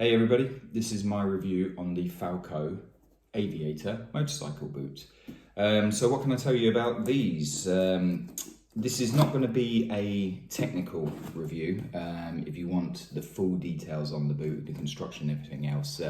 Hey everybody, this is my review on the Falco Aviator motorcycle boot. So what can I tell you about these? This is not going to be a technical review. If you want the full details on the boot, the construction and everything else,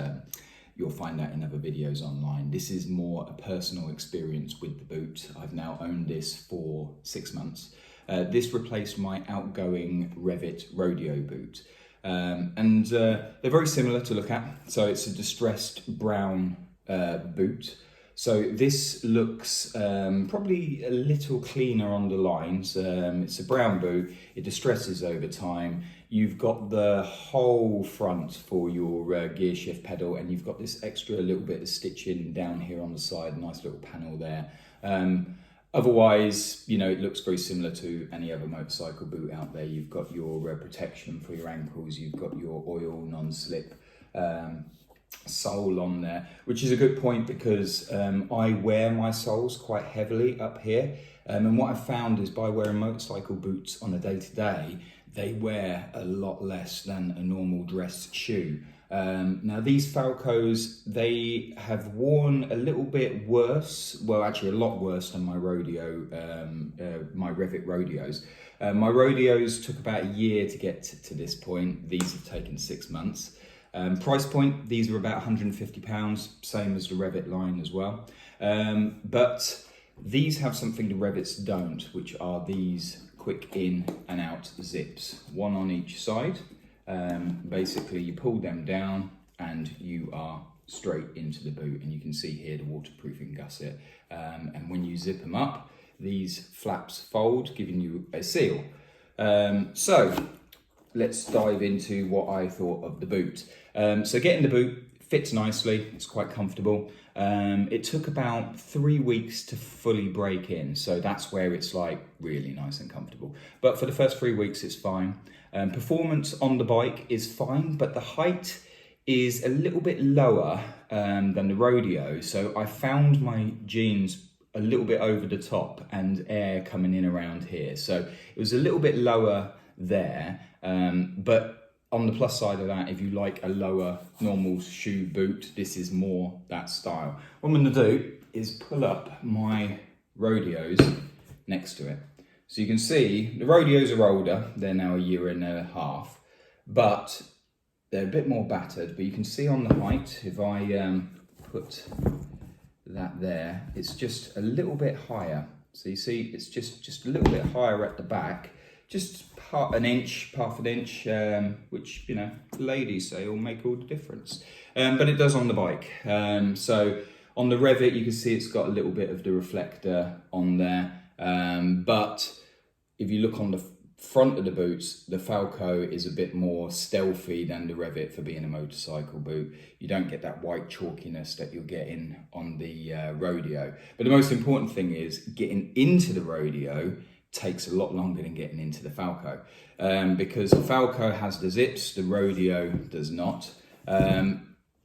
you'll find that in other videos online. This is more a personal experience with the boot. I've now owned this for 6 months. This replaced my outgoing Rev'it Rodeo Boot. They're very similar to look at. So it's a distressed brown boot. So this looks probably a little cleaner on the lines. It's a brown boot. It distresses over time. You've got the whole front for your gear shift pedal, and you've got this extra little bit of stitching down here on the side. Nice little panel there. Otherwise, you know, it looks very similar to any other motorcycle boot out there. You've got your protection for your ankles, you've got your oil non-slip sole on there, which is a good point because I wear my soles quite heavily up here. And what I've found is by wearing motorcycle boots on a day-to-day, they wear a lot less than a normal dress shoe. Now these Falcos, they have worn a little bit worse, well actually a lot worse than my rodeo, my Rev'it Rodeos. My Rodeos took about a year to get to this point. These have taken 6 months. Price point, these are about £150, same as the Rev'it line as well. But these have something the Rev'its don't, which are these quick in and out zips, one on each side. Basically you pull them down and you are straight into the boot, and you can see here the waterproofing gusset, and when you zip them up, these flaps fold, giving you a seal. So let's dive into what I thought of the boot. So getting the boot, fits nicely, it's quite comfortable. It took about 3 weeks to fully break in, so that's where it's like really nice and comfortable. But for the first 3 weeks it's fine. Performance on the bike is fine, but the height is a little bit lower than the Rodeo, so I found my jeans a little bit over the top and air coming in around here, so it was a little bit lower there. But on the plus side of that, if you like a lower normal shoe boot, this is more that style. What I'm going to do is pull up my Rodeos next to it. So you can see the Rodeos are older, they're now 1.5 years, but they're a bit more battered. But you can see on the height, if I put that there, it's just a little bit higher. So you see it's just a little bit higher at the back, just half an inch, which, you know, ladies say will make all the difference. But it does on the bike. So on the Rev'it, you can see it's got a little bit of the reflector on there. But if you look on the front of the boots, the Falco is a bit more stealthy than the Rev'it for being a motorcycle boot. You don't get that white chalkiness that you're getting on the Rodeo. But the most important thing is getting into the Rodeo takes a lot longer than getting into the Falco, because the Falco has the zips, the Rodeo does not.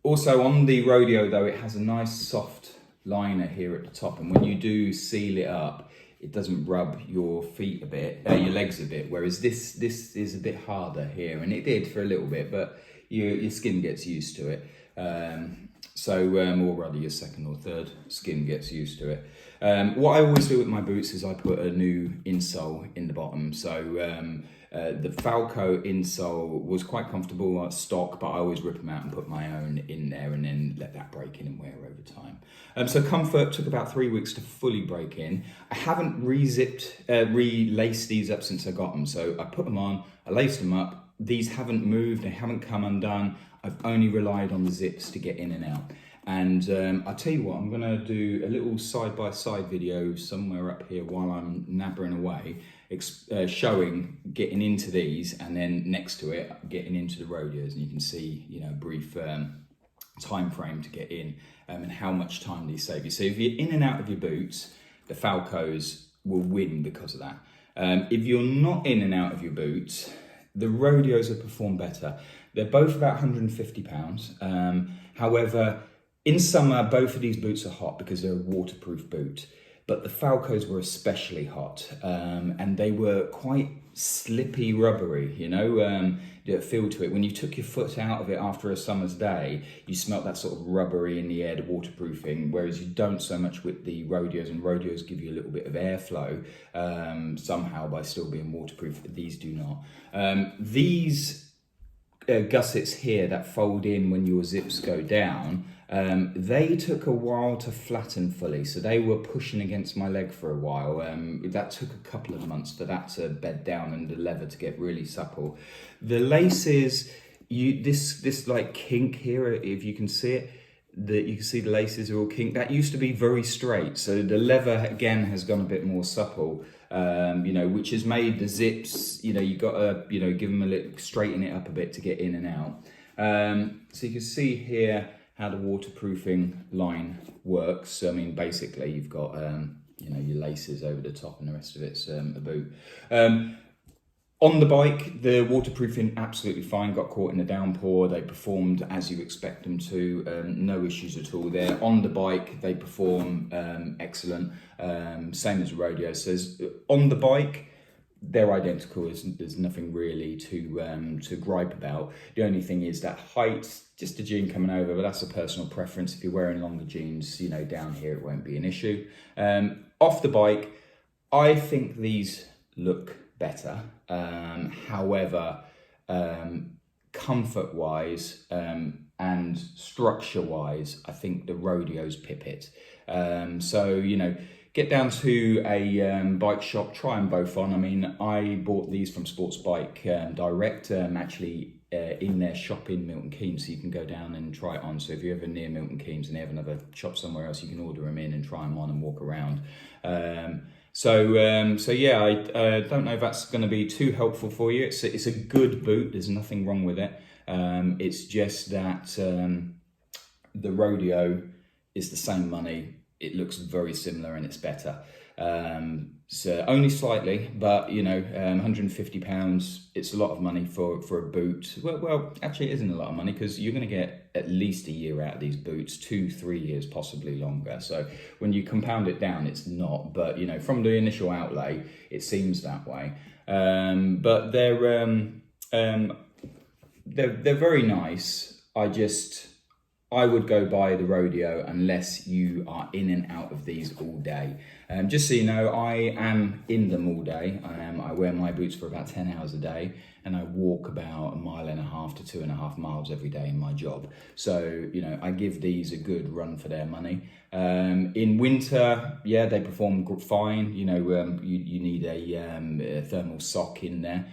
Also on the Rodeo though, it has a nice soft liner here at the top, and when you do seal it up, it doesn't rub your feet a bit, your legs a bit, whereas this is a bit harder here, and it did for a little bit, but your skin gets used to it. Or rather your second or third skin gets used to it. What I always do with my boots is I put a new insole in the bottom. So the Falco insole was quite comfortable stock, but I always rip them out and put my own in there and then let that break in and wear over time. So comfort took about 3 weeks to fully break in. I haven't relaced these up since I got them. So I put them on, I laced them up. These haven't moved, they haven't come undone. I've only relied on the zips to get in and out. And I'll tell you what, I'm gonna do a little side-by-side video somewhere up here while I'm nabbering away, showing getting into these, and then next to it, getting into the Rodeos. And you can see, you know, a brief time frame to get in, and how much time these save you. So if you're in and out of your boots, the Falcos will win because of that. If you're not in and out of your boots, the Rodeos will perform better. They're both about £150. However, in summer, both of these boots are hot because they're a waterproof boot. but the Falcos were especially hot, and they were quite slippy, rubbery, you know, feel to it. When you took your foot out of it after a summer's day, you smelt that sort of rubbery in the air, the waterproofing, whereas you don't so much with the Rodeos, and Rodeos give you a little bit of airflow somehow by still being waterproof. These do not. These gussets here that fold in when your zips go down, they took a while to flatten fully, so they were pushing against my leg for a while. That took a couple of months for that to bed down and the leather to get really supple. The laces, this like kink here, if you can see it, you can see the laces are all kinked. That used to be very straight, so the leather again has gone a bit more supple. You know, which has made the zips, you know, you got to, you know, give them a little, straighten it up a bit to get in and out. So you can see here how the waterproofing line works. I mean, basically you've got, you know, your laces over the top and the rest of it's a boot. On the bike, the waterproofing absolutely fine, got caught in the downpour. They performed as you expect them to, no issues at all there. On the bike, they perform excellent, same as Rodeo says. On the bike, they're identical. There's nothing really to gripe about. The only thing is that height, just a jean coming over, but that's a personal preference. If you're wearing longer jeans, you know, down here it won't be an issue. Off the bike, I think these look better. However, comfort-wise and structure-wise, I think the Rodeos pip it. So, you know, get down to a bike shop, try them both on. I mean, I bought these from Sports Bike Direct, actually in their shop in Milton Keynes, so you can go down and try it on. So if you're ever near Milton Keynes and they have another shop somewhere else, you can order them in and try them on and walk around. So yeah, I don't know if that's going to be too helpful for you. It's a good boot. There's nothing wrong with it. It's just that the Rodeo is the same money. It looks very similar and it's better. So only slightly, but you know, £150, it's a lot of money for a boot. Well, actually it isn't a lot of money, because you're going to get at least a year out of these boots, 2-3 years, possibly longer. So when you compound it down, it's not, but you know, from the initial outlay, it seems that way. But they're very nice. I would go buy the Rodeo unless you are in and out of these all day. Just so you know, I am in them all day. I wear my boots for about 10 hours a day, and I walk about 1.5 to 2.5 miles every day in my job. So, you know, I give these a good run for their money. In winter, yeah, they perform fine. You know, you need a thermal sock in there.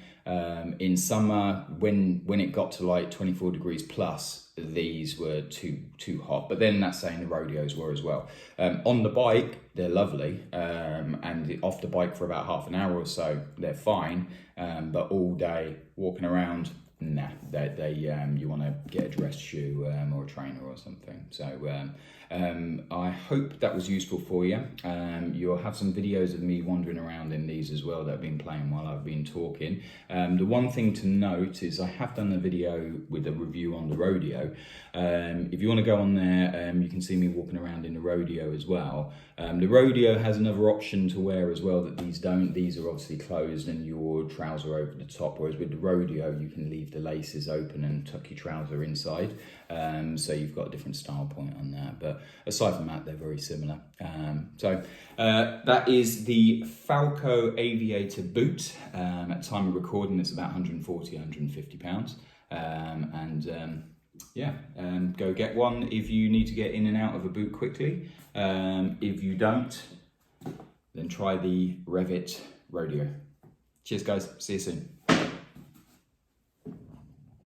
In summer, when it got to like 24 degrees plus, these were too hot. But then that's saying the Rodeos were as well. On the bike, they're lovely, and off the bike for about half an hour or so, they're fine. But all day walking around, nah, you want to get a dress shoe or a trainer or something. So I hope that was useful for you. You'll have some videos of me wandering around in these as well that I've been playing while I've been talking. The one thing to note is I have done a video with a review on the Rodeo. If you want to go on there, you can see me walking around in the Rodeo as well. The Rodeo has another option to wear as well that these don't. These are obviously closed and your trouser over the top, whereas with the Rodeo you can leave the laces open and tuck your trouser inside. So you've got a different style point on that, but aside from that, they're very similar. So that is the Falco Aviator Boot. At time of recording, it's about £140–150. Yeah, go get one if you need to get in and out of a boot quickly. If you don't, then try the Rev'it Rodeo. Cheers guys, see you soon.